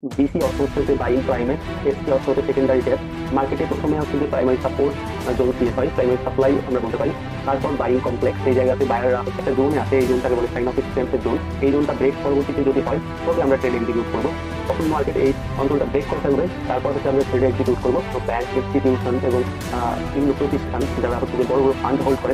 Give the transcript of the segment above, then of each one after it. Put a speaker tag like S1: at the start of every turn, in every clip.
S1: BC অর্থ হচ্ছে যে বাইং ক্লাইমেট, এসসি অর্থ হচ্ছে সেকেন্ডারি টেস্ট। মার্কেটে প্রথমে হচ্ছে যে প্রাইমারি সাপোর্ট জোন ক্রিয়েট হয়, প্রাইমারি সাপ্লাই আমরা বলতে পারি। তারপর বাইং কমপ্লেক্স, এই জায়গাতে বায়াররা একটা জোনে আছে, এই জোনটাকে বলে সাইন অফ স্ট্রেংথের জোন। এই জোনটা ব্রেক পরবর্তীতে যদি হয় তবে আমরা ট্রেড এক্সিকিউট করবো। তখন মার্কেট এই অঞ্চলটা ব্রেক করে ফেলবে, তারপর হচ্ছে আমরা ট্রেড এক্সিকিউট করবো। তো ব্যাংক, ইনস্টিটিউশন এবং বিভিন্ন প্রতিষ্ঠান যারা হচ্ছে যে বড় বড় ফান্ড হোল্ড করে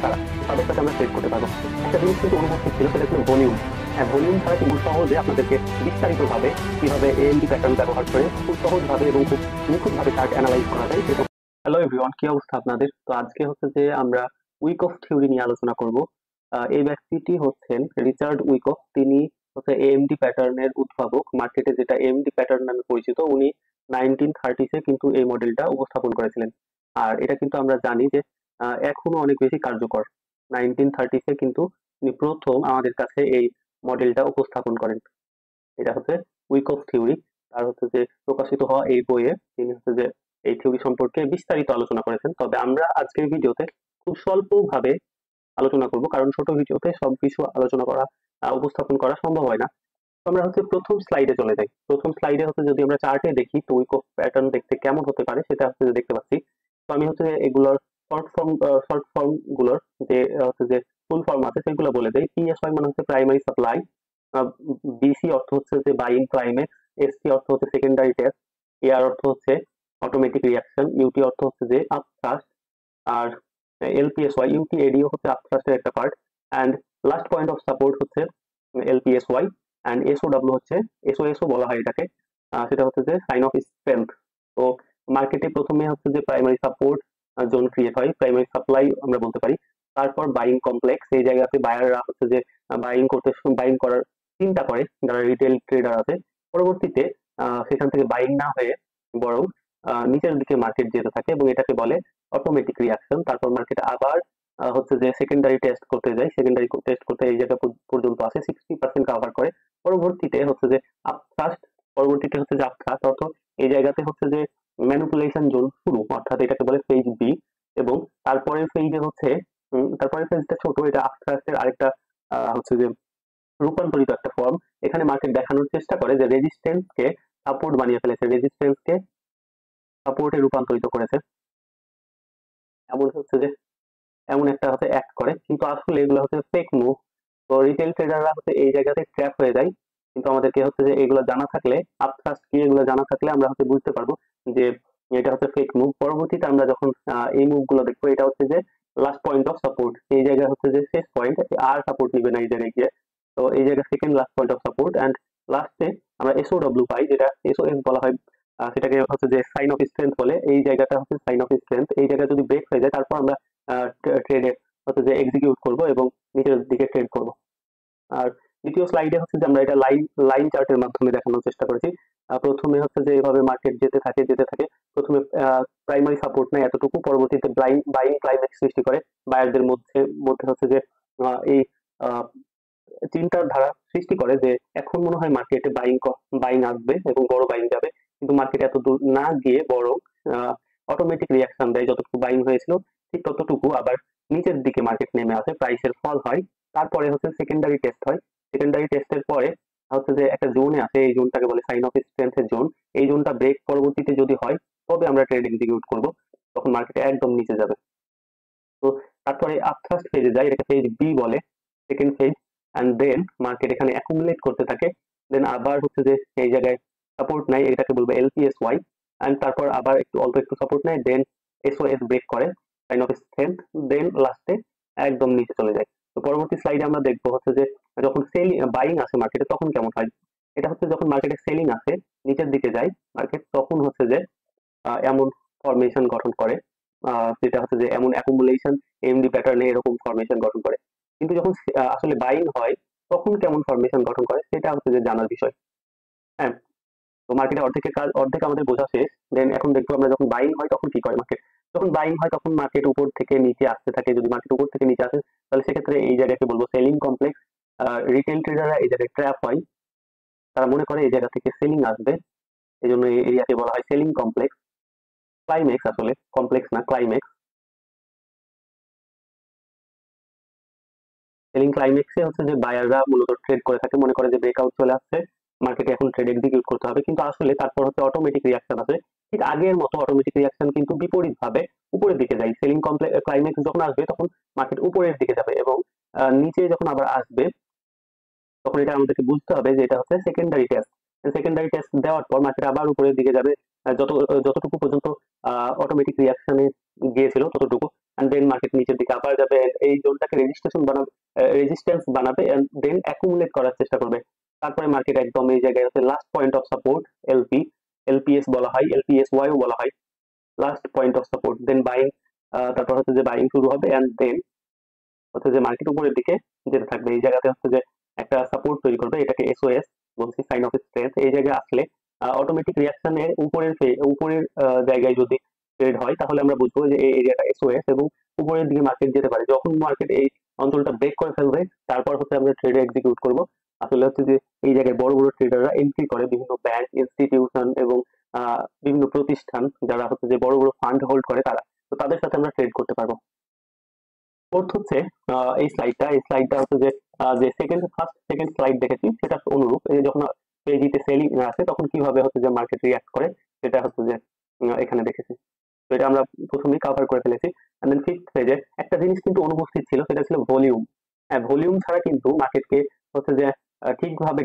S1: তাদের সাথে আমরা ট্রেড করতে পারবো। একটা জিনিস কিন্তু অনুভূতি ছিল, সেটা ছিল ভলিউম। হ্যাঁ, ভলিউম ছাড়া কিন্তু সহজে আপনাদেরকে বিস্তারিতভাবে কিভাবে এএমডি প্যাটার্ন ব্যবহার করে খুব সহজভাবে এবং খুব নিখুঁতভাবে চার্ট অ্যানালাইজ করা যায় সেটা। হ্যালো এভরিওয়ান, কি অবস্থা আপনাদের? তো আজকে হচ্ছে যে আমরা উইকফ থিওরি নিয়ে আলোচনা করব। এই ব্যক্তিটি হচ্ছেন রিচার্ড উইকফ। তিনি হচ্ছে এএমডি প্যাটার্নের উদ্ভাবক। মার্কেটে যেটা এএমডি প্যাটার্ন নামে পরিচিত, উনি 1930s কিন্তু এই মডেলটা উপস্থাপন করেছিলেন। আর এটা কিন্তু আমরা জানি যে এখনো অনেক বেশি কার্যকর। 1930s কিন্তু তিনি প্রথম আমাদের কাছে এই মডেলটা উপস্থাপন করেন। এটা হচ্ছে উইকফ থিওরি। তার হচ্ছে যে প্রকাশিত হওয়া এই বইয়ে তিনি হচ্ছে যে এই থিওরি সম্পর্কে বিস্তারিত আলোচনা করেছেন। তবে আমরা আজকের ভিডিওতে খুব স্বল্পভাবে আলোচনা করব, কারণ ছোট ভিডিওতে সবকিছু আলোচনা করা উপস্থাপন করা সম্ভব হয় না। তো আমরা হচ্ছে প্রথম স্লাইডে চলে যাই। প্রথম স্লাইডে হচ্ছে যদি আমরা চার্টে দেখি তো উইকফ প্যাটার্ন দেখতে কেমন হতে পারে সেটা হচ্ছে যে দেখতে পাচ্ছি। তো আমি হচ্ছে এগুলোর শর্ট ফর্ম গুলোর যে হচ্ছে যে ফুল ফর্ম আছে সেগুলো বলে দেই। পিএসওয়াই মানে হচ্ছে প্রাইমারি সাপ্লাই, বিসি অর্থ হচ্ছে যে বাইং ক্লাইমেক্স, এসসি অর্থ হচ্ছে সেকেন্ডারি টেস্ট, এআর অর্থ হচ্ছে অটোমেটিক রিয়াকশন, ইউটি অর্থ হচ্ছে যে আপথ্রাস্ট, আর এলপিএসওয়াই, ইউটি এডিও হচ্ছে আপথ্রাস্টের একটা part, and last point of support হচ্ছে এলপিএসওয়াই, অ্যান্ড এসওডব্লিউ হচ্ছে এসওএসও বলা হয় এটাকে। সেটা হচ্ছে যে সাইন অফ স্ট্রেংথ। তো মার্কেটে প্রথমে হচ্ছে যে প্রাইমারি সাপোর্ট জোন ক্রিয়েট হয়, প্রাইমারি সাপ্লাই আমরা বলতে পারি। তারপর বাইং কমপ্লেক্স, এই জায়গাতে বায়াররা হচ্ছে যে বাইং করার চিন্তা করে, যারা রিটেল ট্রেডার আছে। পরবর্তীতে সেখান থেকে বাইং না হয়ে বরং নিচের দিকে মার্কেট যেতে থাকে এবং এটাকে বলে অটোমেটিক রিয়াকশন। তারপর মার্কেট আবার হচ্ছে যে সেকেন্ডারি টেস্ট করতে যায়, সেকেন্ডারি টেস্ট করতে এই জায়গা পর্যন্ত আসে, 60% কাভার করে। পরবর্তীতে হচ্ছে যে আপথ্রাস্ট, পরবর্তীতে হচ্ছে যে আপথ্রাস্ট অর্থ এই জায়গাতে হচ্ছে যে ম্যানিপুলেশন জোন শুরু, অর্থাৎ এটাকে বলে ফেজ বি। এবং তারপরের ফেজে হচ্ছে তারপরের ফেজটা ছোট, এটা আপথ্রাস্টের আরেকটা হচ্ছে যে রূপান্তরিত একটা ফর্ম। এখানে মার্কেট দেখানোর চেষ্টা করে যে রেজিস্ট্যান্স কে সাপোর্ট বানিয়ে ফেলেছে, রেজিস্ট্যান্স কে সাপোর্টে রূপান্তরিত করেছে। এমন হচ্ছে যে এমন একটা হচ্ছে অ্যাক্ট করে, কিন্তু আসলে এগুলো হচ্ছে ফেক মুভ। তো রিটেল ট্রেডাররা হচ্ছে এই জায়গাতে ট্র্যাপ হয়ে যায়। কিন্তু আমাদেরকে হচ্ছে যে এগুলো জানা থাকলে, আপট্রাস্ট কি এগুলো জানা থাকলে আমরা হচ্ছে বুঝতে পারবো যে এটা হচ্ছে ফেক মুভ। পরবর্তীতে আমরা যখন এই মুভ গুলো দেখবো, এটা হচ্ছে যে লাস্ট পয়েন্ট অফ সাপোর্ট, এই জায়গায় হচ্ছে যে শেষ পয়েন্ট, আর সাপোর্ট নিবে না এই জায়গায় গিয়ে। তো এই জায়গায় second last point of support, and লাস্টে আমরা এসওডব্লিউ পাই, যেটা এসওএস বলা হয়। সেটাকে হচ্ছে যে সাইন অফ স্ট্রেংথ বলে। এই জায়গাটা হচ্ছে সাইন অফ স্ট্রেংথ। এই জায়গায় যদি ব্রেক হয়ে যায় তারপর আমরা ট্রেডে হচ্ছে যে এক্সিকিউট করব এবং নিচের দিকে ট্রেড করব। আর দ্বিতীয় স্লাইডে হচ্ছে যে আমরা এটা লাইন লাইন চার্টের মাধ্যমে দেখানোর চেষ্টা করেছি। প্রথমে হচ্ছে যে এভাবে মার্কেট যেতে থাকে। প্রথমে প্রাইমারি সাপোর্ট নেয় এতটুকু, পরবর্তীতে বাইং ক্লাইম্যাক্স সৃষ্টি করে। বায়ারদের মধ্যে মধ্যে হচ্ছে যে এই চিন্তার ধারা সৃষ্টি করে যে এখন মনে হয় মার্কেটে বাইং আসবে এবং বড় বাইং যাবে। কিন্তু মার্কেট এত দূর না গিয়ে বরং অটোমেটিক রিয়াকশন দেয়, যতটুকু বাইং হয়েছিল ঠিক ততটুকু আবার নিচের দিকে মার্কেট নেমে আসে, প্রাইসের ফল হয়। তারপরে হচ্ছে সেকেন্ডারি টেস্ট হয়। সেকেন্ডারি টেস্টের পরে হচ্ছে যে একটা জোনে আছে, এই জোনটাকে বলে সাইন অফ স্ট্রেংথের জোন। এই জোনটা ব্রেক পরবর্তীতে যদি হয় তবে আমরা ট্রেড এক্সিকিউট করব, তখন মার্কেট একদম নিচে যাবে। তো তারপরে আপথার্স্ট ফেজে যায়, এটাকে ফেজ বি বলে, second phase. And then market এখানে অ্যাকুমুলেট করতে থাকে। দেন আবার হচ্ছে যে এই জায়গায় সাপোর্ট নেয়, এটাকে বলবো এলপিএসওয়াই। অ্যান্ড তারপর আবার অল্প একটু সাপোর্ট নেয়, দেন এসওএস ব্রেক করে, সাইন অফ স্ট্রেংথ। দেন লাস্টে একদম নিচে চলে যায়। তো পরবর্তী স্লাইডে আমরা দেখবো হচ্ছে যে যখন বাইং আসে মার্কেটে তখন কেমন হয়। এটা হচ্ছে যখন মার্কেটে সেলিং আসে, নিচের দিকে যায় মার্কেট, তখন হচ্ছে যে এমন ফরমেশন গঠন করে, যেটা হচ্ছে যে এমন অ্যাকুমুলেশন এমডি প্যাটার্নে এরকম ফরমেশন গঠন করে। কিন্তু যখন আসলে বাইং হয় তখন কেমন ফরমেশন গঠন করে সেটা হচ্ছে যে জানার বিষয়। হ্যাঁ, তো মার্কেটে অর্ধেক আমাদের বোঝা শেষ। দেন এখন দেখবো আমরা যখন বাইং হয় তখন কি করে মার্কেট। যখন বাইং হয় তখন মার্কেট উপর থেকে নিচে আসতে থাকে। যদি মার্কেট উপর থেকে নিচে আসে তাহলে সেক্ষেত্রে এই জায়গাকে বলবো সেলিং কমপ্লেক্স। রিটেল ট্রেডাররা এই জায়গায় ট্র্যাপ হয়, তারা মনে করে এই জায়গা থেকে সেলিং আসবে, এই জন্য এই এরিয়াকে বলা হয় সেলিং কমপ্লেক্স। ক্লাইম্যাক্স, আসলে কমপ্লেক্স না, ক্লাইম্যাক্স। সেলিং ক্লাইম্যাক্সে হচ্ছে যে বায়াররা মূলত ট্রেড করে থাকে, মনে করে যে ব্রেকআউট চলে আসছে, মার্কেটে এখন ট্রেড এক্সিকিউট করতে হবে, কিন্তু আসলে তারপর হচ্ছে অটোমেটিক রিয়াকশন আছে। ঠিক আগের মতো অটোমেটিক রিয়াকশন কিন্তু বিপরীত ভাবে উপরের দিকে যায়। সেলিং ক্লাইম্যাক্স যখন আসবে তখন মার্কেট উপরের দিকে যাবে, এবং নিচে যখন আবার আসবে তখন এটা আমাদেরকে বুঝতে হবে যে এটা হচ্ছে সেকেন্ডারি টেস্ট। সেকেন্ডারি টেস্ট দেওয়ার পর মার্কেট আবার উপরের দিকে যাবে, যতটুকু পর্যন্ত অটোমেটিক রিয়াকশনে গিয়েছিল ততটুকু, এন্ড দেন মার্কেট নিচের দিকে আবার যাবে, এই জোনটাকে রেজিস্ট্যান্স বানাবে, এন্ড দেন অ্যাকুমুলেট করার চেষ্টা করবে। তারপরে মার্কেট একদম এই জায়গায় হচ্ছে last point of support, LP, LPS বলা হয়, এলপিএস ওয়াইও বলা হয়, last point of support. Then buying, তারপর হচ্ছে যে বাইং শুরু হবে, এন্ড দেন হচ্ছে যে মার্কেট উপরের দিকে যেতে থাকবে। এই জায়গাতে হচ্ছে যে একটা সাপোর্ট তৈরি করবে, এটাকে এসওএস বলছি, সাইন অফ স্ট্রেংথ। এই জায়গায় আসলে অটোমেটিক রিয়াকশনের উপরের জায়গায় যদি ট্রেড হয় তাহলে আমরা বুঝবো যে এই এরিয়াটা এসওএস, এবং উপরের দিকে মার্কেট যেতে পারে। যখন মার্কেট এই অঞ্চলটা ব্রেক করে ফেলবে তারপর হচ্ছে আমরা ট্রেড এক্সিকিউট করব। আসলে হচ্ছে যে এই জায়গায় বড় বড় ট্রেডাররা এন্ট্রি করে, বিভিন্ন ব্যাংক, ইনস্টিটিউশন এবং বিভিন্ন প্রতিষ্ঠান যারা হচ্ছে যে বড় বড় ফান্ড হোল্ড করে তারা, তো তাদের সাথে আমরা ট্রেড করতে পারবো। ফোর্থ হচ্ছে এই স্লাইডটা হচ্ছে যে যে সেকেন্ড স্লাইড দেখেছি সেটা অনুরূপ। এই যে যখন পেজিতে সেলিং আছে তখন কিভাবে হচ্ছে যে মার্কেট রিয়াক্ট করে সেটা হচ্ছে যে এখানে দেখেছি। তো এটা আমরা প্রথমেই কভার করে ফেলেছি। এন্ড দেন ফিফথ পেজে একটা জিনিস কিন্তু অনুপস্থিত ছিল, সেটা ছিল ভলিউম। হ্যাঁ, ভলিউম ছাড়া কিন্তু মার্কেটকে হচ্ছে যে ঠিকভাবে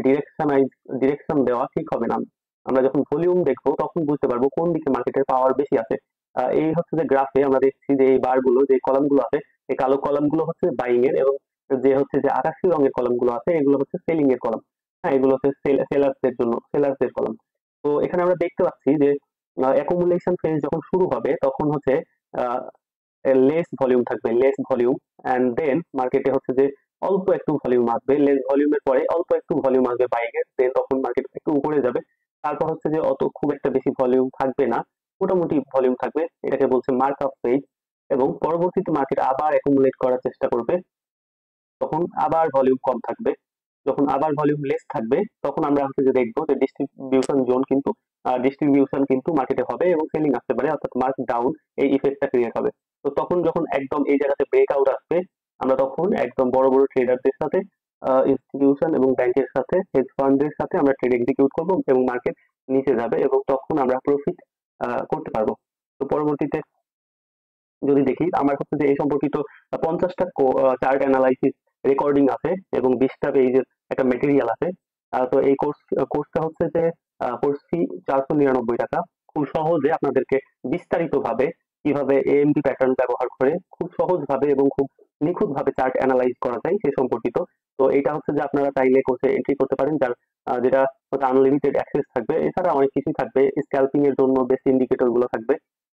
S1: ডিরেকশন দেওয়া ঠিক হবে না। আমরা যখন ভলিউম দেখবো তখন বুঝতে পারবো কোন দিকে মার্কেটের পাওয়ার বেশি আছে। এই হচ্ছে যে গ্রাফে আমরা দেখছি যে এই বারগুলো, যে কলামগুলো আছে, এই কালো কলামগুলো হচ্ছে বাইং এর, এবং যে হচ্ছে যে আকাশি রঙের কলামগুলো আছে এগুলো হচ্ছে সেলিং এর কলাম। হ্যাঁ, এগুলো হচ্ছে সেলার্সদের কলাম। তো এখানে আমরা দেখতে পাচ্ছি যে অ্যাকুমুলেশন ফেজ যখন শুরু হবে তখন হচ্ছে লেস ভলিউম থাকবে, লেস ভলিউম, এন্ড দেন মার্কেটে হচ্ছে যে অল্প একটু ভলিউম আসবে, লেস ভলিউমের পরে অল্প একটু ভলিউম আসবে বাইং এর, দেন তখন মার্কেট একটু উপরে যাবে। তারপর হচ্ছে যে অত খুব একটা বেশি ভলিউম থাকবে না, মোটামুটি ভলিউম থাকবে, এটাকে বলছে মার্ক আপ ফেজ। এবং পরবর্তীতে মার্কেট আবার অ্যাকুমুলেট করার চেষ্টা করবে, তখন আবার ভলিউম কম থাকবে। যখন আবার ভলিউম লেস থাকবে তখন আমরা হচ্ছে যে দেখবো যে ডিস্ট্রিবিউশন কিন্তু মার্কেটে হবে এবং সেলিং আসতে পারে, অর্থাৎ মার্ক ডাউন, এই ইফেক্টটা ক্রিয়েট হবে। তো তখন যখন একদম এই জায়গাতে ব্রেকআউট আসবে আমরা তখন একদম বড় বড় ট্রেডারদের সাথে, ইনস্টিটিউশন এবং ব্যাংকের সাথে, হেজ ফান্ডের সাথে আমরা ট্রেড এক্সিকিউট করবো এবং মার্কেট নিচে যাবে, এবং তখন আমরা প্রফিট করতে পারবো। তো পরবর্তীতে যদি দেখি আমার হচ্ছে যে এই সম্পর্কিত 50টা চার্ট অ্যানালাইসিস রেকর্ডিং আছে এবং 20টা পেজের একটা মেটেরিয়াল আছে। তো এই কোর্সটা হচ্ছে যে কোর্স ফি 499 টাকা। খুব সহজে আপনাদেরকে বিস্তারিত ভাবে কিভাবে এএমডি প্যাটার্ন ব্যবহার করে খুব সহজ ভাবে এবং খুব নিখুঁত ভাবে চার্ট অ্যানালাইজ করা যায় সে সম্পর্কিত। তো এটা হচ্ছে যে আপনারা চাইলে কোর্সে এন্ট্রি করতে পারেন, যার যেটা হচ্ছে আনলিমিটেড অ্যাক্সেস থাকবে। এছাড়া অনেক কিছুই থাকবে, স্ক্যালপিং এর জন্য বেস্ট ইন্ডিকেটর গুলো থাকবে।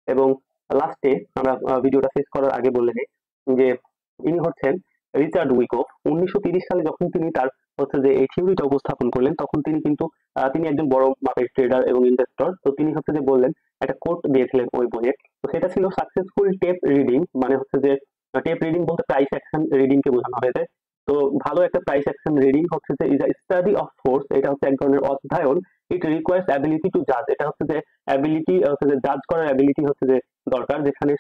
S1: এবং লাস্টে আমরা ভিডিওটা শেষ করার আগে বলে নিই যে ইনি হচ্ছেন রিচার্ড উইকোফ। 1930 সালে যখন তিনি তার হচ্ছে যে এই থিওরিটা উপস্থাপন করলেন তখন তিনি কিন্তু তিনি একজন বড় মাপের ট্রেডার এবং ইনভেস্টর। তো তিনি হচ্ছে যে বললেন, একটা কোট দিয়েছিলেন ওই বইয়ে, তো সেটা ছিল সাকসেসফুল টেপ রিডিং, মানে হচ্ছে যে টেপ রিডিং বলতে প্রাইস অ্যাকশন রিডিং কে বোঝানো হয়েছে। তো ভালো একটা প্রাইস অ্যাকশন রিডিং হচ্ছে যে is a study of force, এটা হচ্ছে এক ধরনের অধ্যয়ন। ইট রিকোয়ার্স অ্যাবিলিটি টু জাজ, এটা হচ্ছে যে অ্যাবিলিটি হচ্ছে যে জাজ করার অ্যাবিলিটি হচ্ছে যে দরকার, যেখানে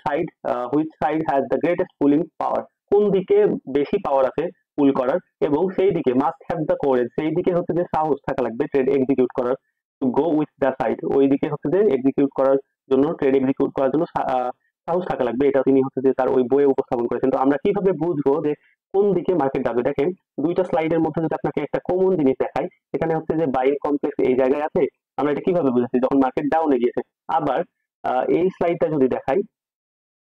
S1: which side has the greatest pulling power, কোন দিকে বেশি পাওয়ার আছে পুল করার, এবং সেই দিকে মাস্ট হ্যাভ দ্য কোরেজ, সেই দিকে হচ্ছে যে সাহস থাকা লাগবে ট্রেড এক্সিকিউট করার, to go with the side, ওই দিকে হচ্ছে যে এক্সিকিউট করার জন্য, ট্রেড এক্সিকিউট করার জন্য সাহস থাকা লাগবে। এটা তিনি হচ্ছে যে তার ওই বইয়ে উপস্থাপন করেছেন। তো আমরা কিভাবে বুঝবো যে কোন দিকে মার্কেট যাবে? দেখেন, দুইটা স্লাইডের মধ্যে যদি আপনাকে একটা কমন জিনিস দেখাই, এখানে হচ্ছে যে বাইং কমপ্লেক্স এই জায়গায় আছে, আমরা এটা কিভাবে বুঝেছি? যখন মার্কেট ডাউনে গিয়েছে। আবার এই স্লাইডটা যদি দেখাই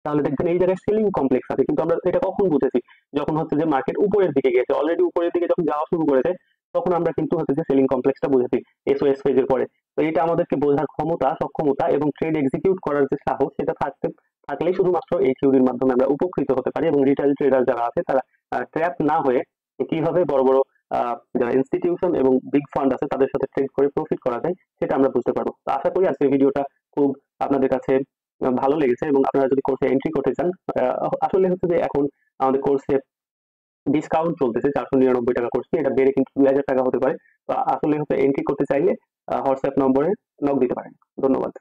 S1: তাহলে দেখবেন এই জায়গায় সেলিং কমপ্লেক্স আছে, কিন্তু আমরা এটা কখন বুঝেছি? যখন হচ্ছে যে মার্কেট উপরের দিকে গিয়েছে, অলরেডি উপরের দিকে যখন যাওয়া শুরু করেছে তখন আমরা কিন্তু হচ্ছে যে সেলিং কমপ্লেক্সটা বুঝেছি এসওএস ফেজের পরে। তো এটা আমাদেরকে বোঝার সক্ষমতা এবং ট্রেড এক্সিকিউট করার যে সাহস সেটা থাকলেই শুধুমাত্র এই থিওরির মাধ্যমে আমরা উপকৃত হতে পারি, এবং রিটেল ট্রেডার যারা আছে তারা ট্র্যাপ না হয়ে কিভাবে বড় বড় যারা ইনস্টিটিউশন এবং বিগ ফান্ড আছে তাদের সাথে ট্রেড করে প্রফিট করা যায় সেটা আমরা বুঝতে পারবো। তো আশা করি আজকের ভিডিওটা খুব আপনাদের কাছে ভালো লেগেছে, এবং আপনারা যদি কোর্সে এন্ট্রি করতে চান, আসলে হচ্ছে যে এখন আমাদের কোর্সে ডিসকাউন্ট চলতেছে, 499 টাকা কোর্স, এটা বেড়ে কিন্তু 2000 টাকা হতে পারে। তো আসলে হচ্ছে এন্ট্রি করতে চাইলে হোয়াটসঅ্যাপ নম্বরে নক দিতে পারেন। ধন্যবাদ।